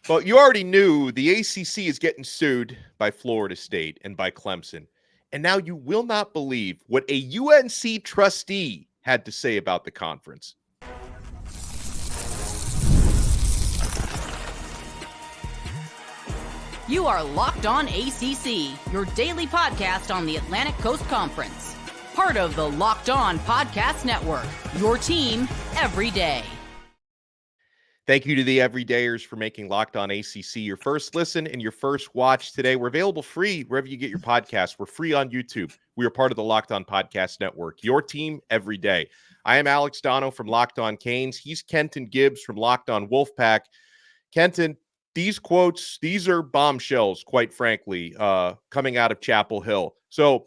Well, you already knew the ACC is getting sued by Florida State and by Clemson. And now you will not believe what a UNC trustee had to say about the conference. You are Locked On ACC, your daily podcast on the Atlantic Coast Conference. Part of the Locked On Podcast Network, your team every day. Thank you to the everydayers for making Locked On ACC your first listen and your first watch today. We're available free wherever you get your podcasts. We're free on YouTube. We are part of the Locked On Podcast Network, your team every day. I am Alex Donno from Locked On Canes. He's Kenton Gibbs from Locked On Wolfpack. Kenton, these quotes, these are bombshells, quite frankly, coming out of Chapel Hill. So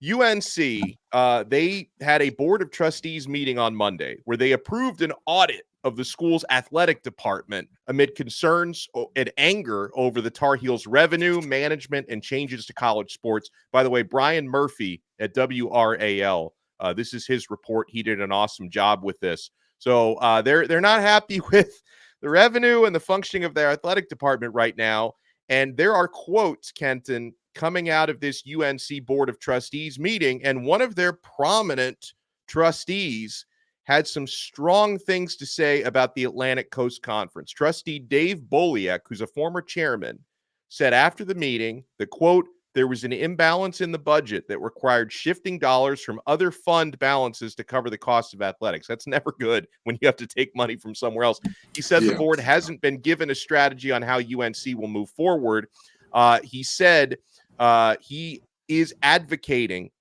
UNC, they had a Board of Trustees meeting on Monday where they approved an audit of the school's athletic department amid concerns and anger over the Tar Heels' revenue, management, and changes to college sports. By the way, Brian Murphy at WRAL, this is his report. He did an awesome job with this. So they're not happy with the revenue and the functioning of their athletic department right now. And there are quotes, Kenton, coming out of this UNC Board of Trustees meeting, and one of their prominent trustees had some strong things to say about the Atlantic Coast Conference. Trustee Dave Boliak, who's a former chairman, said after the meeting that, quote, there was an imbalance in the budget that required shifting dollars from other fund balances to cover the cost of athletics. That's never good when you have to take money from somewhere else. He said the board hasn't been given a strategy on how UNC will move forward. He said he is advocating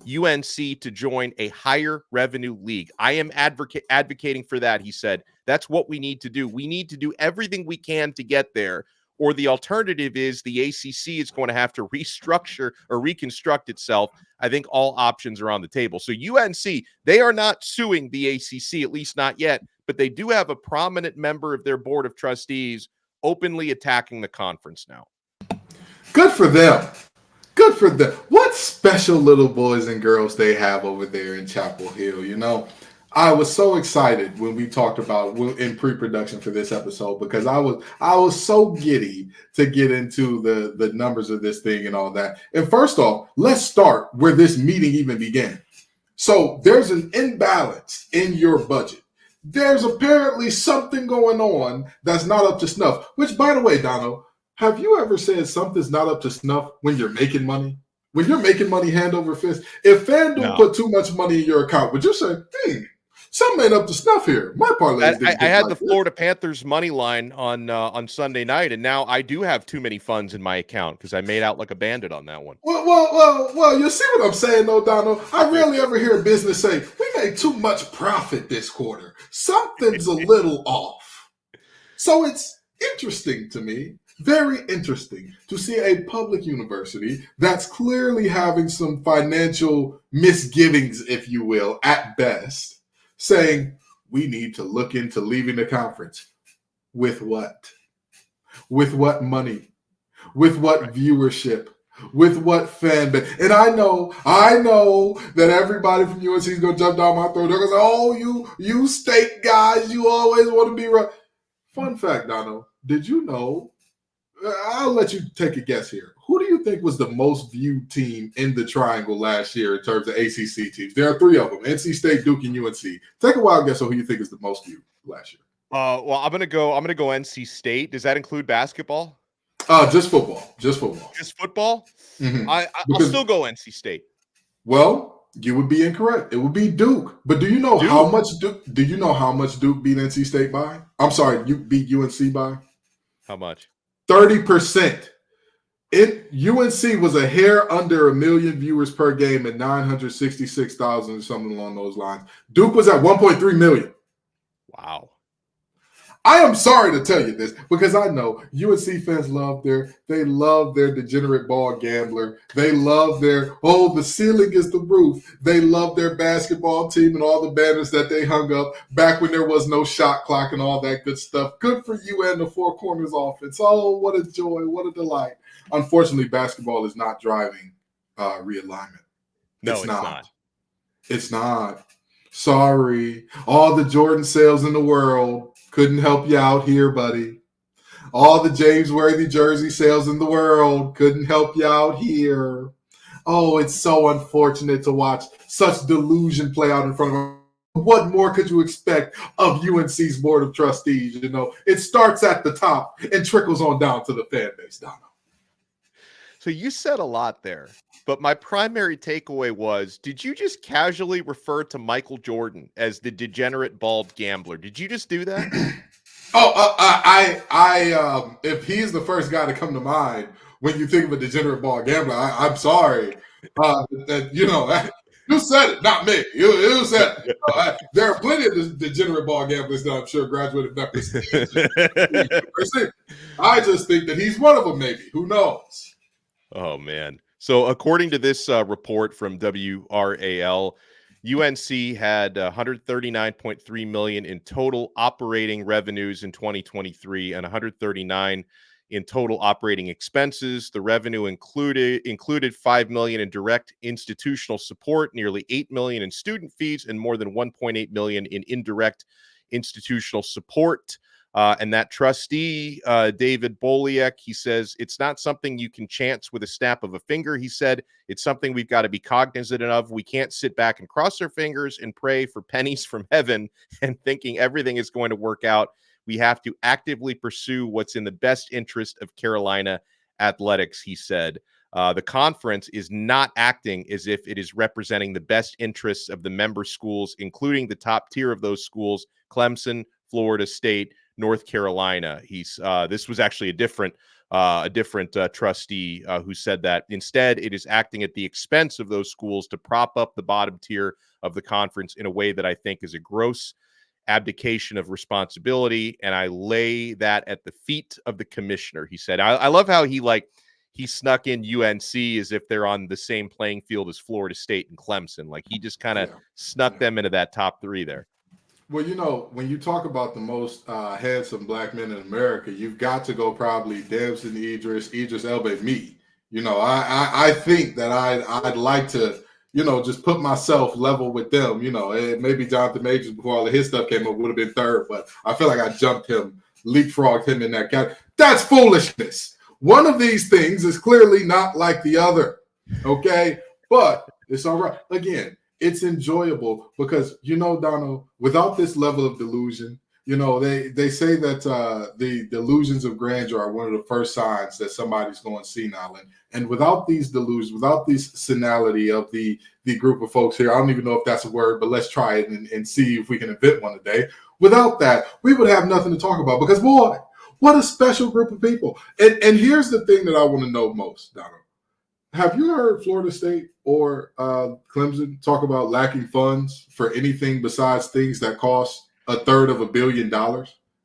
UNC to join a higher revenue league. I am advocating for that, he said. That's what we need to do. We need to do everything we can to get there, or the alternative is the ACC is going to have to restructure or reconstruct itself. I think all options are on the table. So UNC, they are not suing the ACC, at least not yet, but they do have a prominent member of their Board of Trustees openly attacking the conference now. Good for them. Good for them. What special little boys and girls they have over there in Chapel Hill. You know, I was so excited when we talked about in pre-production for this episode because I was so giddy to get into the numbers of this thing and all that. And first off, let's start where this meeting even began. So there's an imbalance in your budget. There's apparently something going on that's not up to snuff, which, by the way, Donno, have you ever said something's not up to snuff when you're making money? When you're making money hand over fist? If FanDuel put too much money in your account, would you say, something ain't up to snuff here? My parlay. I had the Florida Panthers money line on Sunday night, and now I do have too many funds in my account because I made out like a bandit on that one. Well, you see what I'm saying, though, Donald? I rarely ever hear a business say, we made too much profit this quarter. Something's a little off. So it's interesting to me. Very interesting to see a public university that's clearly having some financial misgivings, if you will, at best, saying we need to look into leaving the conference. With what? With what money? With what viewership? With what fan base? And I know that everybody from UNC is going to jump down my throat. They're going to say, oh, you state guys, you always want to be right. Fun fact, Donno, did you know? I'll let you take a guess here. Who do you think was the most viewed team in the triangle last year in terms of ACC teams? There are three of them: NC State, Duke, and UNC. Take a wild guess on who you think is the most viewed last year. Well, I'm gonna go NC State. Does that include basketball? Just football. Just football. Just football. Mm-hmm. I'll still go NC State. Well, you would be incorrect. It would be Duke. But do you know how much Duke? Do you know how much Duke beat NC State by? I'm sorry, you beat UNC by? How much? 30%. UNC was a hair under 1 million viewers per game at 966,000 or something along those lines. Duke was at 1.3 million. Wow. I am sorry to tell you this because I know UNC fans love their degenerate ball gambler. They love the ceiling is the roof. They love their basketball team and all the banners that they hung up back when there was no shot clock and all that good stuff. Good for you and the Four Corners offense. Oh, what a joy. What a delight. Unfortunately, basketball is not driving realignment. No, it's not. It's not. Sorry. All the Jordan sales in the world couldn't help you out here, buddy. All the James Worthy jersey sales in the world couldn't help you out here. Oh, it's so unfortunate to watch such delusion play out in front of us. What more could you expect of UNC's Board of Trustees? You know, it starts at the top and trickles on down to the fan base, Donno. So you said a lot there, but my primary takeaway was, did you just casually refer to Michael Jordan as the degenerate bald gambler? Did you just do that? If he's the first guy to come to mind when you think of a degenerate ball gambler, I'm sorry. You said it, not me. You said it. There are plenty of degenerate ball gamblers that I'm sure graduated from that prestigious. I just think that he's one of them, maybe. Who knows? Oh, man. So according to this report from WRAL, UNC had $139.3 million in total operating revenues in 2023 and $139 in total operating expenses. The revenue included $5 million in direct institutional support, nearly $8 million in student fees, and more than $1.8 million in indirect institutional support. And that trustee, David Boliek, he says, it's not something you can chance with a snap of a finger. He said, it's something we've got to be cognizant of. We can't sit back and cross our fingers and pray for pennies from heaven and thinking everything is going to work out. We have to actively pursue what's in the best interest of Carolina athletics, he said. The conference is not acting as if it is representing the best interests of the member schools, including the top tier of those schools, Clemson, Florida State, North Carolina. This was actually a different trustee who said that. Instead, it is acting at the expense of those schools to prop up the bottom tier of the conference in a way that I think is a gross abdication of responsibility, and I lay that at the feet of the commissioner, he said. I love how he snuck in UNC as if they're on the same playing field as Florida State and Clemson. Like he just kind of snuck them into that top three there. Well, you know, when you talk about the most handsome black men in America, you've got to go probably Damson Idris Elba, me. You know, I think that I'd like to, you know, just put myself level with them. You know, maybe Jonathan Majors before all of his stuff came up would have been third, but I feel like I jumped him, leapfrogged him in that category. That's foolishness. One of these things is clearly not like the other, okay? But it's all right. Again, it's enjoyable because, you know, Donno, without this level of delusion, you know, they say that the delusions of grandeur are one of the first signs that somebody's going senile. And without these delusions, without this senility of the group of folks here, I don't even know if that's a word, but let's try it and see if we can invent one today. Without that, we would have nothing to talk about because, boy, what a special group of people. And here's the thing that I want to know most, Donno. Have you heard Florida State or Clemson talk about lacking funds for anything besides things that cost $350 million?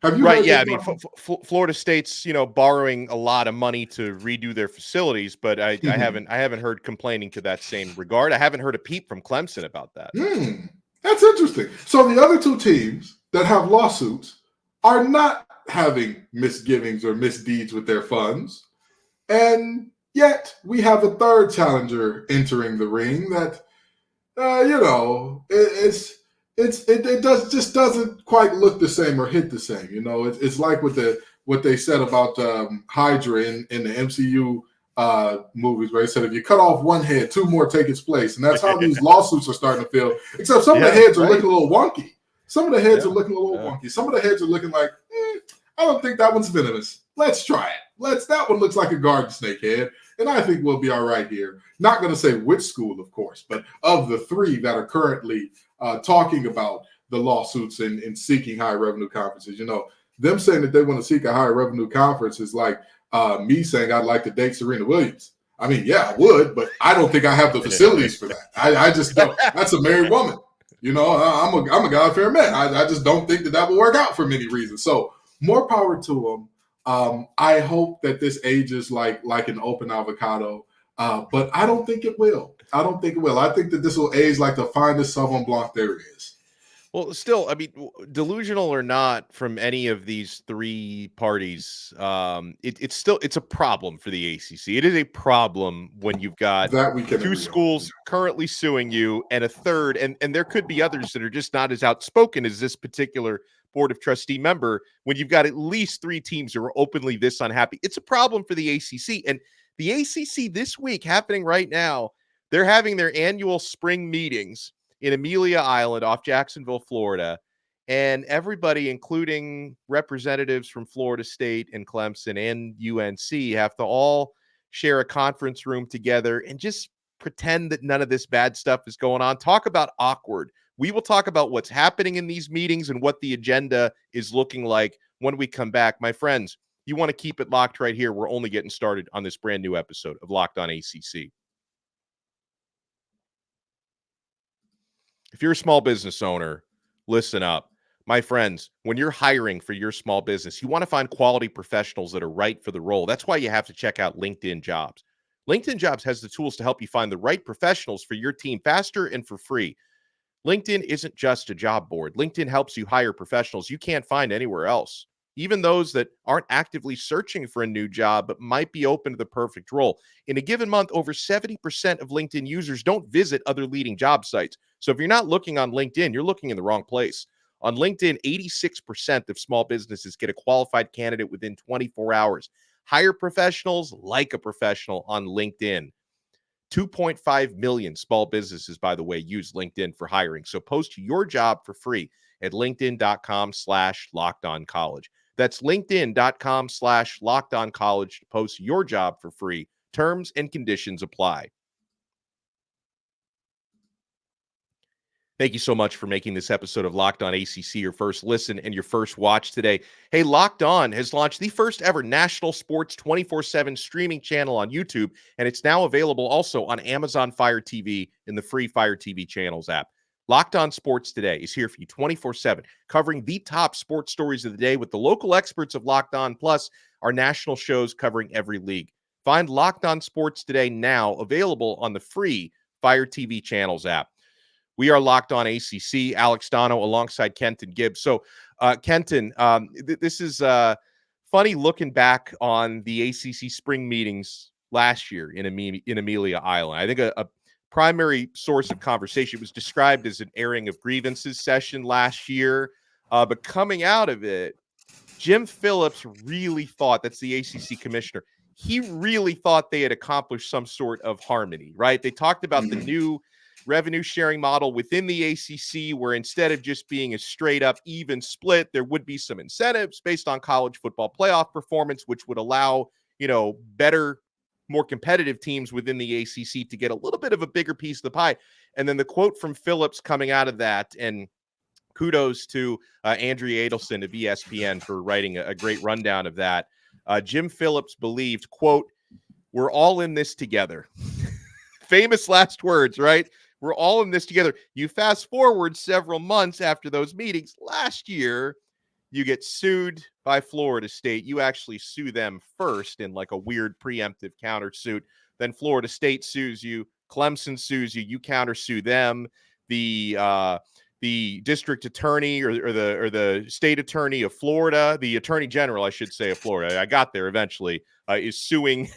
Have you? Right. Yeah. I mean, Florida State's, you know, borrowing a lot of money to redo their facilities, but I haven't heard complaining to that same regard. I haven't heard a peep from Clemson about that. That's interesting. So the other two teams that have lawsuits are not having misgivings or misdeeds with their funds, and yet we have a third challenger entering the ring that, you know, it doesn't quite look the same or hit the same. You know, it's like what they said about Hydra in the MCU movies, where they said if you cut off one head, two more take its place, and that's how these lawsuits are starting to feel. Except some of the heads are looking a little wonky. Some of the heads are looking a little wonky. Some of the heads are looking like, I don't think that one's venomous. Let's try it. That one looks like a garden snake head, and I think we'll be all right here. Not going to say which school, of course, but of the three that are currently talking about the lawsuits and seeking high revenue conferences. You know, them saying that they want to seek a high revenue conference is like me saying I'd like to date Serena Williams. I mean, yeah, I would, but I don't think I have the facilities for that. I just don't. That's a married woman. You know, I'm a God-fearing man. I just don't think that will work out for many reasons. So more power to them. I hope that this ages like an open avocado, but I don't think it will. I think that this will age like the finest Sauvignon Blanc there is. Well, still, I mean, delusional or not from any of these three parties, it's a problem for the ACC. It is a problem when you've got two schools currently suing you and a third, and there could be others that are just not as outspoken as this particular Board of Trustee member when you've got at least 3 teams who are openly this unhappy. It's a problem for the ACC. And the ACC this week, happening right now, they're having their annual spring meetings in Amelia Island off Jacksonville, Florida. And everybody, including representatives from Florida State and Clemson and UNC, have to all share a conference room together and just pretend that none of this bad stuff is going on. Talk about awkward. We will talk about what's happening in these meetings and what the agenda is looking like when we come back. My friends, you want to keep it locked right here. We're only getting started on this brand new episode of Locked On ACC. If you're a small business owner, listen up. My friends, when you're hiring for your small business, you want to find quality professionals that are right for the role. That's why you have to check out LinkedIn Jobs. LinkedIn Jobs has the tools to help you find the right professionals for your team faster and for free. LinkedIn isn't just a job board. LinkedIn helps you hire professionals you can't find anywhere else, even those that aren't actively searching for a new job but might be open to the perfect role. In a given month, over 70% of LinkedIn users don't visit other leading job sites. So if you're not looking on LinkedIn, you're looking in the wrong place. On LinkedIn, 86% of small businesses get a qualified candidate within 24 hours. Hire professionals like a professional on LinkedIn. 2.5 million small businesses, by the way, use LinkedIn for hiring. So post your job for free at linkedin.com/lockedoncollege. That's linkedin.com/lockedoncollege to post your job for free. Terms and conditions apply. Thank you so much for making this episode of Locked On ACC your first listen and your first watch today. Hey, Locked On has launched the first ever national sports 24/7 streaming channel on YouTube, and it's now available also on Amazon Fire TV in the free Fire TV channels app. Locked On Sports Today is here for you 24/7, covering the top sports stories of the day with the local experts of Locked On, plus our national shows covering every league. Find Locked On Sports Today now available on the free Fire TV channels app. We are Locked On ACC. Alex Donno alongside Kenton Gibbs. So, Kenton, this is funny looking back on the ACC Spring Meetings last year in Amelia Island. I think a primary source of conversation was described as an airing of grievances session last year. But coming out of it, Jim Phillips really thought, that's the ACC commissioner, he really thought they had accomplished some sort of harmony, right? They talked about the new revenue sharing model within the ACC, where instead of just being a straight up even split, there would be some incentives based on college football playoff performance, which would allow, better, more competitive teams within the ACC to get a little bit of a bigger piece of the pie. And then the quote from Phillips coming out of that, and kudos to Andrea Adelson of ESPN for writing a great rundown of that. Jim Phillips believed, quote, "We're all in this together." Famous last words, right? We're all in this together. You fast forward several months after those meetings last year, you get sued by Florida State. You actually sue them first in like a weird preemptive countersuit. Then Florida State sues you. Clemson sues you. You countersue them. The district attorney or the state attorney of Florida, the attorney general, I should say, of Florida, I got there eventually, is suing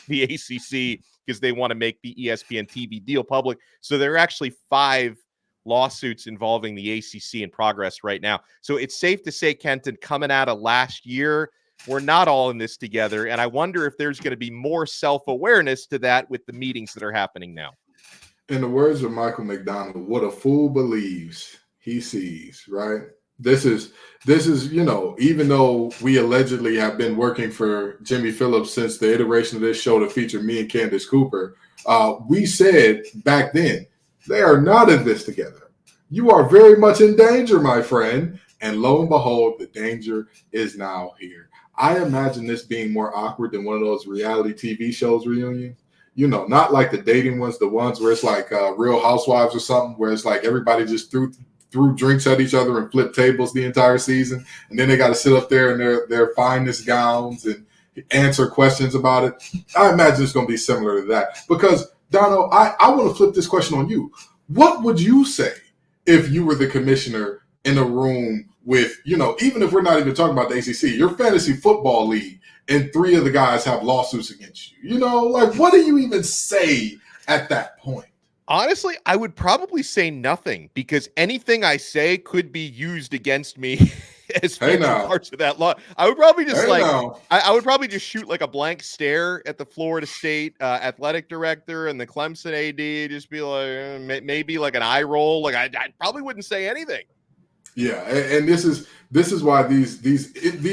the ACC because they want to make the ESPN TV deal public. So there are actually 5 lawsuits involving the ACC in progress right now. So it's safe to say, Kenton, coming out of last year, we're not all in this together. And I wonder if there's going to be more self-awareness to that with the meetings that are happening now. In the words of Michael McDonald, what a fool believes he sees, right? This is, even though we allegedly have been working for Jimmy Phillips since the iteration of this show to feature me and Candace Cooper, we said back then, they are not in this together. You are very much in danger, my friend. And lo and behold, the danger is now here. I imagine this being more awkward than one of those reality TV shows reunions. Not like the dating ones, the ones where it's like Real Housewives or something, where it's like everybody just threw drinks at each other and flipped tables the entire season. And then they got to sit up there in their finest gowns and answer questions about it. I imagine it's going to be similar to that. Because, Donno, I want to flip this question on you. What would you say if you were the commissioner in a room with, even if we're not even talking about the ACC, your fantasy football league, and 3 of the guys have lawsuits against you? What do you even say at that point? Honestly, I would probably say nothing, because anything I say could be used against me as Hey, future now. parts of that law. I would probably just Hey, now. I would probably just shoot like a blank stare at the Florida State athletic director and the Clemson AD, just be like maybe like an eye roll. Like I probably wouldn't say anything. Yeah, and this is why these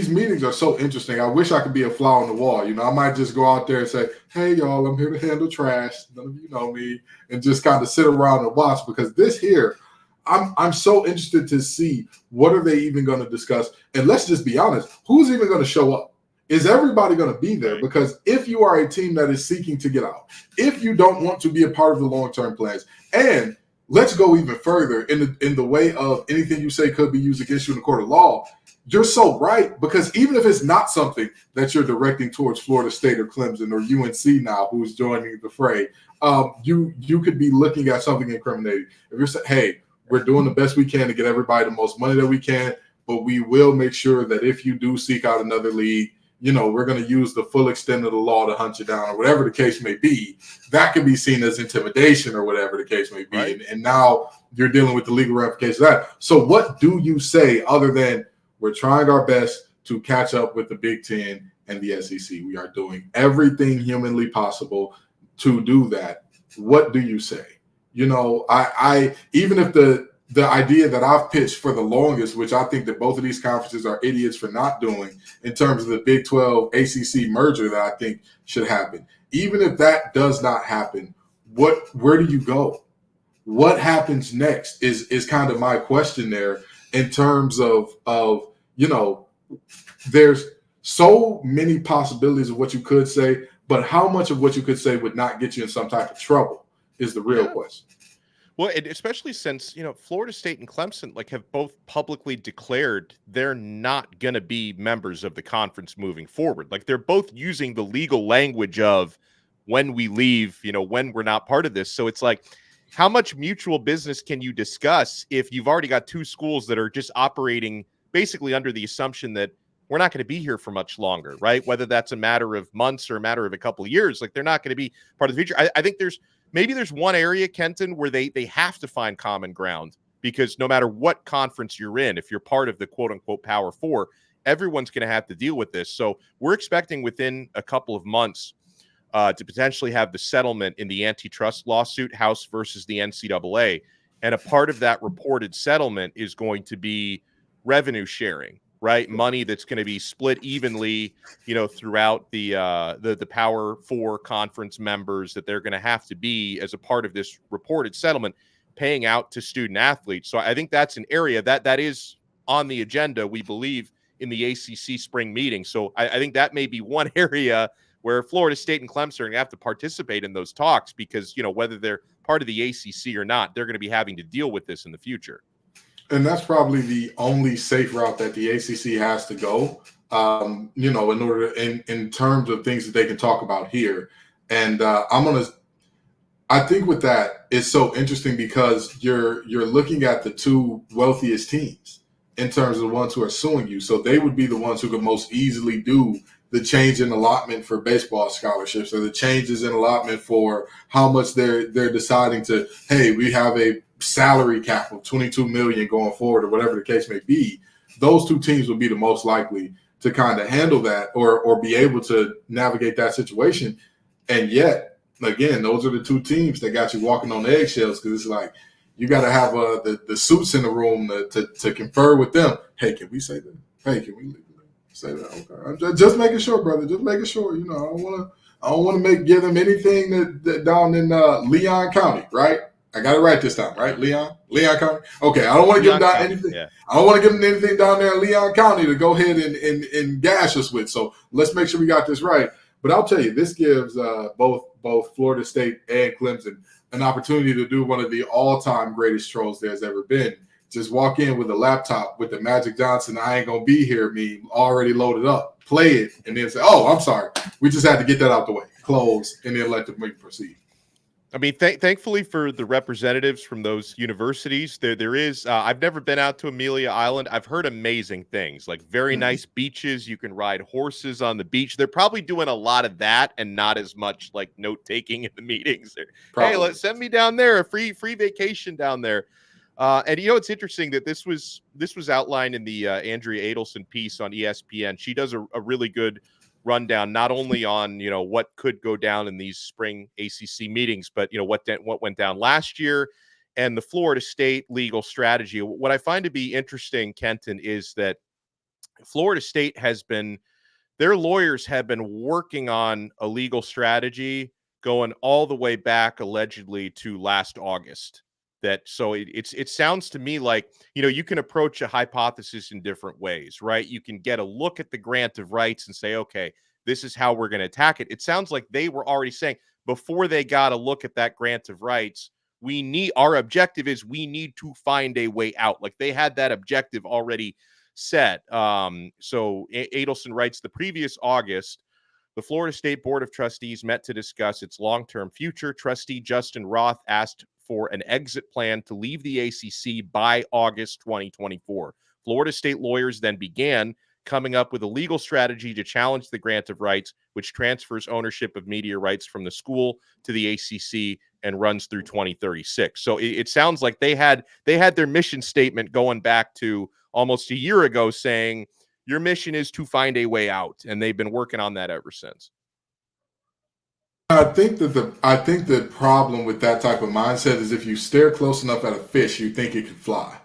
meetings are so interesting. I wish I could be a fly on the wall. You know, I might just go out there and say, "Hey, y'all, I'm here to handle trash. None of you know me," and just kind of sit around and watch, because this here, I'm so interested to see what are they even going to discuss. And let's just be honest, who's even going to show up? Is everybody going to be there? Because if you are a team that is seeking to get out, if you don't want to be a part of the long-term plans, and let's go even further in the way of anything you say could be used against you in the court of law. You're so right, because even if it's not something that you're directing towards Florida State or Clemson or UNC now, who's joining the fray, you could be looking at something incriminating. If you're saying, hey, we're doing the best we can to get everybody the most money that we can, but we will make sure that if you do seek out another league, you know, we're going to use the full extent of the law to hunt you down, or whatever the case may be. That could be seen as intimidation, or whatever the case may be. Right. And now you're dealing with the legal ramifications of that. So what do you say other than we're trying our best to catch up with the Big Ten and the SEC? We are doing everything humanly possible to do that. What do you say? You know, I even if the idea that I've pitched for the longest, which I think that both of these conferences are idiots for not doing, in terms of the Big 12 ACC merger that I think should happen. Even if that does not happen, where do you go? What happens next is kind of my question there, in terms of you know, there's so many possibilities of what you could say, but how much of what you could say would not get you in some type of trouble is the real question. Well, and especially since, you know, Florida State and Clemson have both publicly declared they're not going to be members of the conference moving forward. Like, they're both using the legal language of when we leave, you know, when we're not part of this. So it's like, how much mutual business can you discuss if you've already got two schools that are just operating basically under the assumption that we're not going to be here for much longer, right? Whether that's a matter of months or a matter of a couple of years, like, they're not going to be part of the future. I think maybe there's one area, Kenton, where they have to find common ground, because no matter what conference you're in, if you're part of the quote unquote Power Four, everyone's going to have to deal with this. So we're expecting within a couple of months to potentially have the settlement in the antitrust lawsuit, House versus the NCAA. And a part of that reported settlement is going to be revenue sharing, right? Money that's going to be split evenly, you know, throughout the Power Four conference members, that they're going to have to be, as a part of this reported settlement, paying out to student athletes. So I think that's an area that is on the agenda, we believe, in the ACC spring meeting. So I think that may be one area where Florida State and Clemson are going to have to participate in those talks, because, you know, whether they're part of the ACC or not, they're going to be having to deal with this in the future. And that's probably the only safe route that the ACC has to go, you know, in order in terms of things that they can talk about here. And I think with that, it's so interesting, because you're looking at the two wealthiest teams in terms of the ones who are suing you. So they would be the ones who could most easily do the change in allotment for baseball scholarships, or the changes in allotment for how much they're deciding to, hey, we have a salary cap of $22 million going forward, or whatever the case may be. Those two teams would be the most likely to kind of handle that, or be able to navigate that situation. And yet, again, those are the two teams that got you walking on eggshells, because it's like, you got to have the suits in the room to confer with them. Hey, can we say that? Hey, can we say that? Okay, I'm just making sure, brother. Just making sure. You know, I don't want to give them anything that down in Leon County, right? I got it right this time, right? Leon County. Okay, I don't want to give them down anything. Yeah. I don't want to give them anything down there in Leon County to go ahead and gash us with. So let's make sure we got this right. But I'll tell you, this gives both Florida State and Clemson an opportunity to do one of the all-time greatest trolls there's ever been. Just walk in with a laptop with the Magic Johnson "I ain't gonna be here" meme already loaded up, play it, and then say, "Oh, I'm sorry, we just had to get that out the way." Close, and then let the meeting proceed. I mean, thankfully for the representatives from those universities, there is. I've never been out to Amelia Island. I've heard amazing things, like very nice beaches. You can ride horses on the beach. They're probably doing a lot of that, and not as much like note taking in the meetings. Hey, send me down there, a free vacation down there. And it's interesting that this was outlined in the Andrea Adelson piece on ESPN. She does a really good rundown, not only on what could go down in these spring ACC meetings, but what went down last year and the Florida State legal strategy. What I find to be interesting, Kenton, is that Florida State their lawyers have been working on a legal strategy going all the way back allegedly to last August. So it sounds to me like, you can approach a hypothesis in different ways, right? You can get a look at the grant of rights and say, okay, this is how we're going to attack it. It sounds like they were already saying before they got a look at that grant of rights, our objective is we need to find a way out. Like they had that objective already set. So Adelson writes, the previous August, the Florida State Board of Trustees met to discuss its long-term future. Trustee Justin Roth asked for an exit plan to leave the ACC by August 2024. Florida State lawyers then began coming up with a legal strategy to challenge the grant of rights, which transfers ownership of media rights from the school to the ACC and runs through 2036. So it sounds like they had their mission statement going back to almost a year ago saying, your mission is to find a way out. And they've been working on that ever since. I think the problem with that type of mindset is if you stare close enough at a fish, you think it can fly.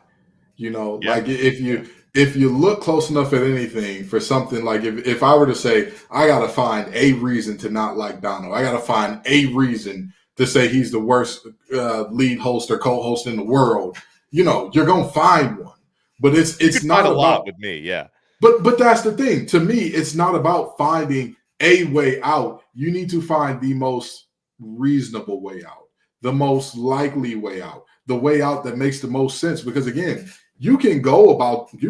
Like if you look close enough at anything for something, like if I were to say, I got to find a reason to not like Donno, I got to find a reason to say he's the worst lead host or co-host in the world, you're going to find one. But it's not a lot with me. Yeah. But that's the thing. To me, it's not about finding a way out. You need to find the most reasonable way out, the most likely way out, the way out that makes the most sense. Because again, you can go about it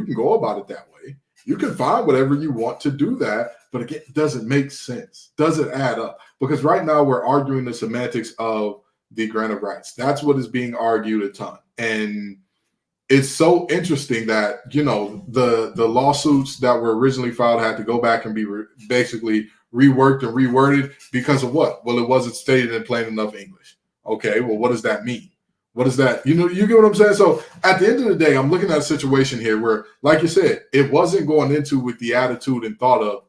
that way. You can find whatever you want to do that, but again, it doesn't make sense. Doesn't add up. Because right now we're arguing the semantics of the grant of rights. That's what is being argued a ton. And it's so interesting that, the lawsuits that were originally filed had to go back and be basically reworked and reworded because of what? Well, it wasn't stated in plain enough English. Okay, well, what does that mean? What is that? You get what I'm saying? So at the end of the day, I'm looking at a situation here where, like you said, it wasn't going into with the attitude and thought of,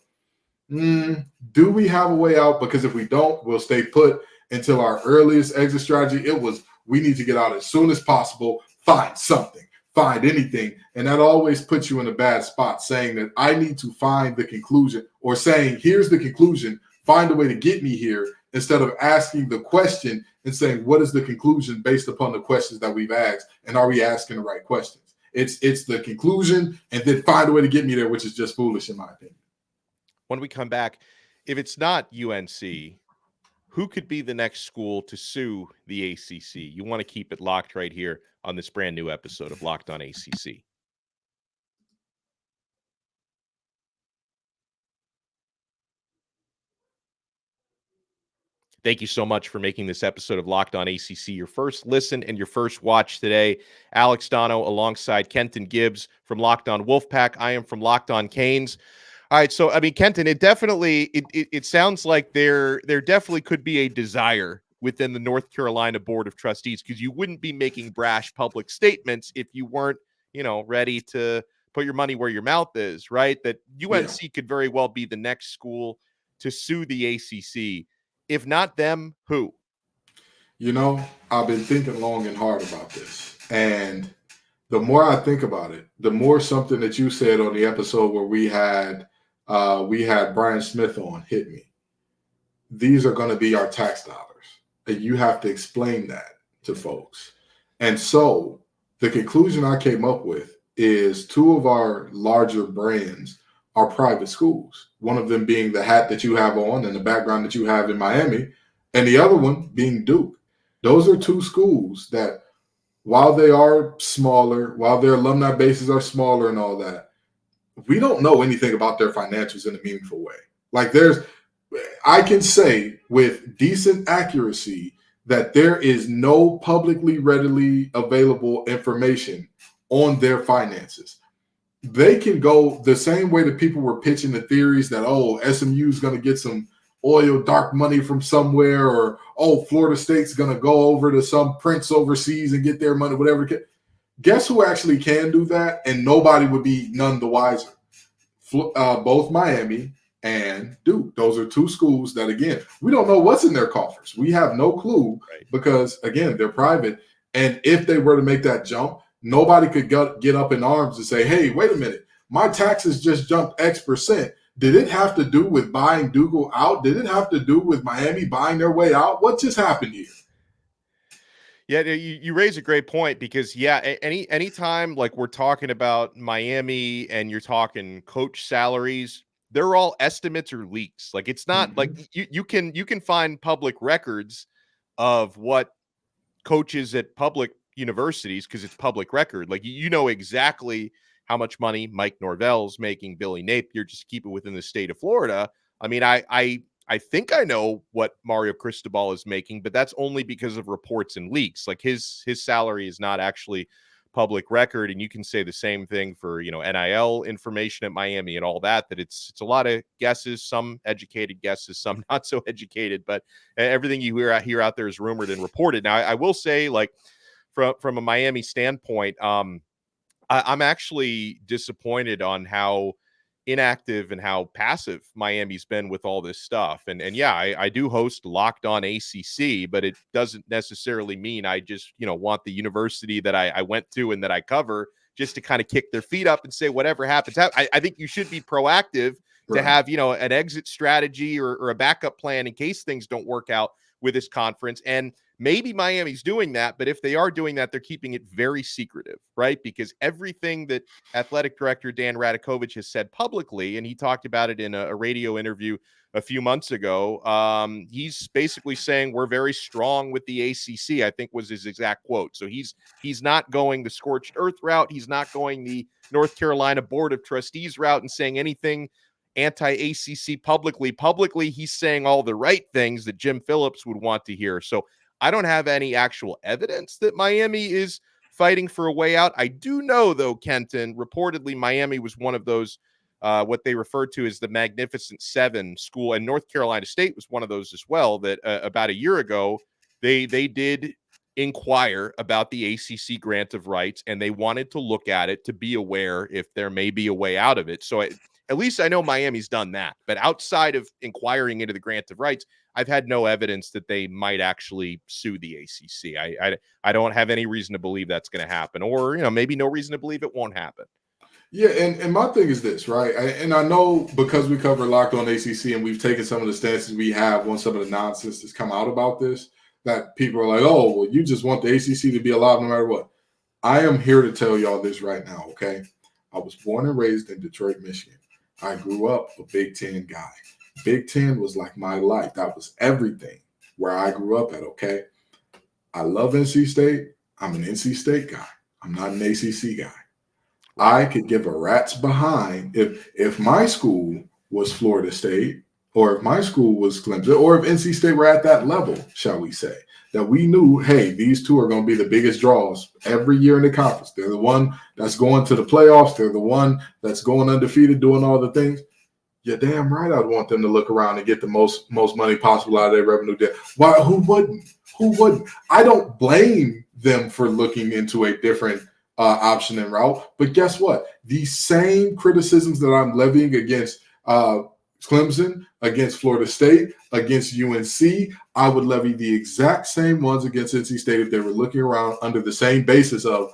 do we have a way out? Because if we don't, we'll stay put until our earliest exit strategy. It was, we need to get out as soon as possible, find something, find anything. And that always puts you in a bad spot, saying that I need to find the conclusion, or saying, here's the conclusion, find a way to get me here, instead of asking the question and saying, what is the conclusion based upon the questions that we've asked? And are we asking the right questions? It's the conclusion and then find a way to get me there, which is just foolish in my opinion. When we come back, if it's not UNC, who could be the next school to sue the ACC? You want to keep it locked right here on this brand new episode of Locked on ACC. Thank you so much for making this episode of Locked on ACC your first listen and your first watch today. Alex Donno alongside Kenton Gibbs from Locked on Wolfpack. I am from Locked on Canes. All right, so Kenton, it sounds like there definitely could be a desire within the North Carolina Board of Trustees, because you wouldn't be making brash public statements if you weren't, ready to put your money where your mouth is, right? That UNC could very well be the next school to sue the ACC. If not them, who? I've been thinking long and hard about this. And the more I think about it, the more something that you said on the episode where we had Brian Smith on hit me. These are going to be our tax dollars. And you have to explain that to folks. And so the conclusion I came up with is two of our larger brands are private schools. One of them being the hat that you have on and the background that you have in Miami, and the other one being Duke. Those are two schools that, while they are smaller, while their alumni bases are smaller and all that, we don't know anything about their financials in a meaningful way. I can say with decent accuracy that there is no publicly readily available information on their finances. They can go the same way that people were pitching the theories that, SMU is going to get some oil, dark money from somewhere, or, Florida State's going to go over to some prince overseas and get their money, whatever. Guess who actually can do that? And nobody would be none the wiser. Both Miami and Duke. Those are two schools that, again, we don't know what's in their coffers. We have no clue because, again, they're private. And if they were to make that jump, nobody could get up in arms and say, hey, wait a minute, my taxes just jumped X%. Did it have to do with buying Duke out? Did it have to do with Miami buying their way out? What just happened here? Yeah, you raise a great point because, anytime like we're talking about Miami and you're talking coach salaries, they're all estimates or leaks. Like it's not like you can find public records of what coaches at public universities because it's public record. Like you know exactly how much money Mike Norvell's making, Billy Napier, just keep it within the state of Florida. I mean, I think I know what Mario Cristobal is making, but that's only because of reports and leaks. Like his salary is not actually public record. And you can say the same thing for, NIL information at Miami and all that it's a lot of guesses, some educated guesses, some not so educated, but everything you hear out there is rumored and reported. Now, I will say, like, from a Miami standpoint, I'm actually disappointed on how inactive and how passive Miami's been with all this stuff. And yeah, I do host Locked On ACC, but it doesn't necessarily mean I just, want the university that I went to and that I cover just to kind of kick their feet up and say, whatever happens. I think you should be proactive to have, an exit strategy or a backup plan in case things don't work out with this conference. And maybe Miami's doing that, but if they are doing that, they're keeping it very secretive, right? Because everything that athletic director Dan Radakovich has said publicly, and he talked about it in a radio interview a few months ago, he's basically saying we're very strong with the ACC, I think was his exact quote. So he's not going the scorched earth route. He's not going the North Carolina Board of Trustees route and saying anything anti-ACC publicly. He's saying all the right things that Jim Phillips would want to hear. So I don't have any actual evidence that Miami is fighting for a way out. I do know, though, Kenton, reportedly Miami was one of those, what they refer to as the Magnificent Seven school, and North Carolina State was one of those as well, that about a year ago, they did inquire about the ACC grant of rights, and they wanted to look at it to be aware if there may be a way out of it. So at least I know Miami's done that. But outside of inquiring into the grant of rights, I've had no evidence that they might actually sue the ACC. I don't have any reason to believe that's going to happen, or maybe no reason to believe it won't happen. Yeah, and my thing is this, right? And I know because we cover Locked On ACC and we've taken some of the stances we have on some of the nonsense that's come out about this, that people are like, oh, well, you just want the ACC to be alive no matter what. I am here to tell y'all this right now, okay? I was born and raised in Detroit, Michigan. I grew up a Big Ten guy. Big Ten was like my life. That was everything where I grew up at, okay? I love NC State. I'm an NC State guy. I'm not an ACC guy. I could give a rat's behind if my school was Florida State or if my school was Clemson or if NC State were at that level, shall we say, that we knew, hey, these two are going to be the biggest draws every year in the conference. They're the one that's going to the playoffs. They're the one that's going undefeated, doing all the things. You're damn right I'd want them to look around and get the most money possible out of their revenue debt. Why? Who wouldn't? Who wouldn't? I don't blame them for looking into a different option and route. But guess what? These same criticisms that I'm levying against Clemson, against Florida State, against UNC, I would levy the exact same ones against NC State if they were looking around under the same basis of,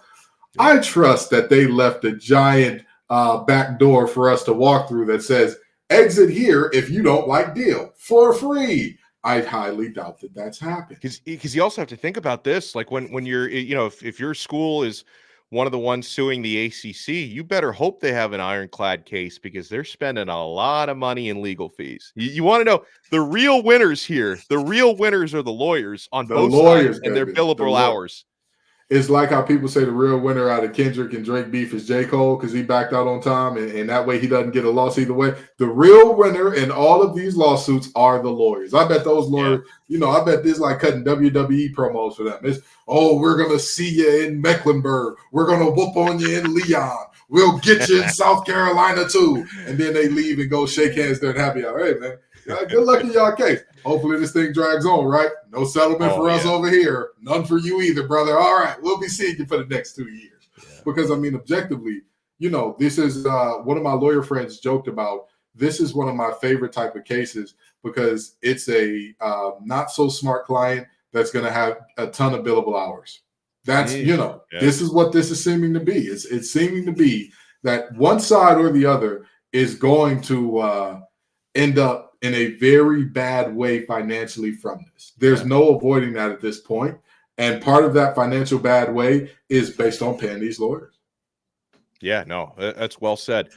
I trust that they left a giant back door for us to walk through that says, exit here if you don't like deal for free. I highly doubt that that's happened. Because you also have to think about this, like when you're, if your school is one of the ones suing the ACC, you better hope they have an ironclad case because they're spending a lot of money in legal fees. You want to know the real winners here. The real winners are the lawyers on both sides and their billable hours. It's like how people say the real winner out of Kendrick and Drake beef is J. Cole because he backed out on time, and that way he doesn't get a loss either way. The real winner in all of these lawsuits are the lawyers. I bet those lawyers, I bet this is like cutting WWE promos for them. It's, we're going to see you in Mecklenburg. We're going to whoop on you in Leon. We'll get you in South Carolina too. And then they leave and go shake hands there and happy hour. Hey, man, good luck in y'all case. Hopefully this thing drags on, right? No settlement for us over here. None for you either, brother. All right, we'll be seeing you for the next 2 years. Because, I mean, objectively, this is one of my lawyer friends joked about. This is one of my favorite type of cases because it's a not so smart client that's going to have a ton of billable hours. That's, this is what this is seeming to be. It's seeming to be that one side or the other is going to end up in a very bad way financially from this. There's no avoiding that at this point. And part of that financial bad way is based on paying these lawyers. Yeah, no, that's well said.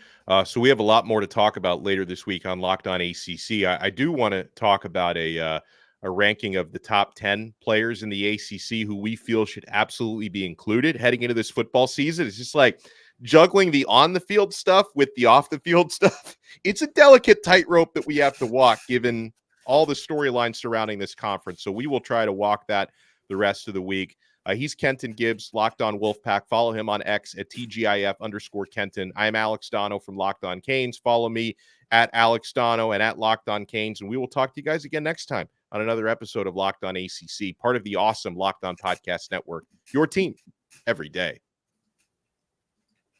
So we have a lot more to talk about later this week on Locked On ACC. I do want to talk about a ranking of the top 10 players in the ACC who we feel should absolutely be included heading into this football season. It's just like juggling the on-the-field stuff with the off-the-field stuff. It's a delicate tightrope that we have to walk given all the storylines surrounding this conference. So we will try to walk that the rest of the week. He's Kenton Gibbs, Locked On Wolfpack. Follow him on X at TGIF_Kenton. I am Alex Donno from Locked On Canes. Follow me at Alex Donno and at Locked On Canes. And we will talk to you guys again next time on another episode of Locked On ACC, part of the awesome Locked On Podcast Network. Your team every day.